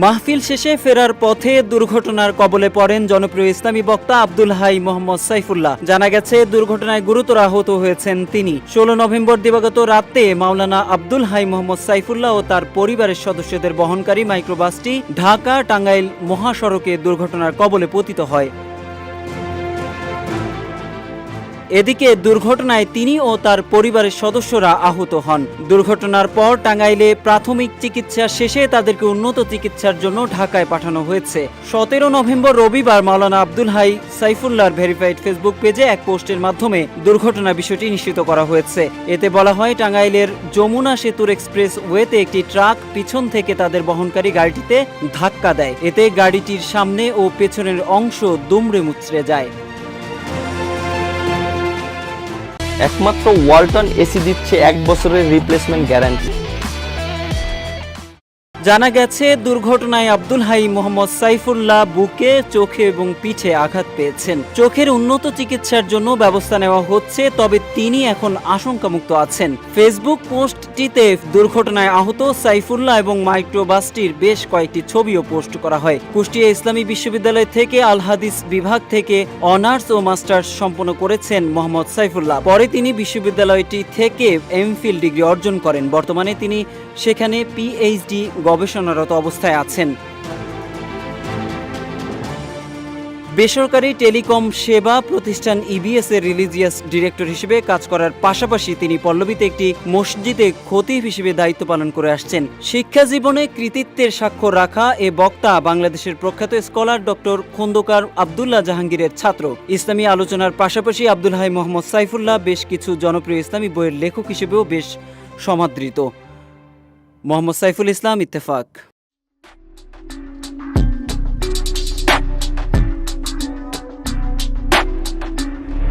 মাহফিল শেষে ফেরার পথে দুর্ঘটনার কবলে পড়েন জনপ্রিয় ইসলামী বক্তা আব্দুল হাই মোহাম্মদ সাইফুল্লাহ। জানা গেছে দুর্ঘটনায় গুরুতর আহত হয়েছেন তিনি। 16 নভেম্বর দিবাগত রাতে মাওলানা আব্দুল হাই মোহাম্মদ সাইফুল্লাহ ও তার পরিবারের সদস্যদের বহনকারী মাইক্রোবাসটি ঢাকা টাঙ্গাইল মহাসড়কে দুর্ঘটনার কবলে পতিত হয়। এদিকে দুর্ঘটনায় তিনি ও তার পরিবারের সদস্যরা আহত হন। দুর্ঘটনার পর টাঙ্গাইলে প্রাথমিক চিকিৎসা শেষে তাদেরকে উন্নত চিকিৎসার জন্য ঢাকায় পাঠানো হয়েছে। 17 নভেম্বর রবিবার মাওলানা আব্দুল হাই সাইফুল্লাহর ভেরিফাইড ফেসবুক পেজে এক পোস্টের মাধ্যমে দুর্ঘটনার বিষয়টি নিশ্চিত করা হয়েছে। এতে বলা হয়, টাঙ্গাইলের যমুনা সেতুর এক্সপ্রেস ওয়েতে একটি ট্রাক পিছন থেকে তাদের বহনকারী গাড়িটিতে ধাক্কা দেয়। এতে গাড়িটির সামনে ও পেছনের অংশ দুমড়ে মুচড়ে যায়। একমাত্র ওয়ালটন এসি দিচ্ছে 1 বছরের রিপ্লেসমেন্ট গ্যারান্টি। জানা গেছে দুর্ঘটনায় আব্দুল হাই মোহাম্মদ সাইফুল্লাহ বুকে, চোখে এবং পিঠে আঘাত পেয়েছেন। চোখের উন্নত চিকিৎসার জন্য ব্যবস্থা নেওয়া হচ্ছে, তবে তিনি এখন আশঙ্কামুক্ত আছেন। ফেসবুক পোস্টটিতে দুর্ঘটনায় আহত সাইফুল্লাহ এবং মাইক্রোবাসটির বেশ কয়েকটি ছবিও পোস্ট করা হয়। কুষ্টিয়া ইসলামী বিশ্ববিদ্যালয় থেকে আল হাদিস বিভাগ থেকে অনার্স ও মাস্টার্স সম্পন্ন করেছেন মোহাম্মদ সাইফুল্লাহ। পরে তিনি বিশ্ববিদ্যালয়টি থেকে এমফিল ডিগ্রি অর্জন করেন। বর্তমানে তিনি সেখানে পিএইচডি গবেষণারত অবস্থায় আছেন। বেসরকারি টেলিকম সেবা প্রতিষ্ঠান ইবিএস এর রিলিজিয়াস ডিরেক্টর হিসেবে কাজ করার পাশাপাশি তিনি পল্লবীতে একটি মসজিদে খতিব হিসেবে দায়িত্ব পালন করে আসছেন। শিক্ষা জীবনে কৃতিত্বের স্বাক্ষর রাখা এ বক্তা বাংলাদেশের প্রখ্যাত স্কলার ডক্টর খন্দকার আব্দুল্লাহ জাহাঙ্গীরের ছাত্র। ইসলামী আলোচনার পাশাপাশি আব্দুল হাই মোহাম্মদ সাইফুল্লাহ বেশ কিছু জনপ্রিয় ইসলামী বইয়ের লেখক হিসেবেও বেশ সমাদৃত। মোহাম্মদ সাইফুল ইসলাম, ইত্তেফাক।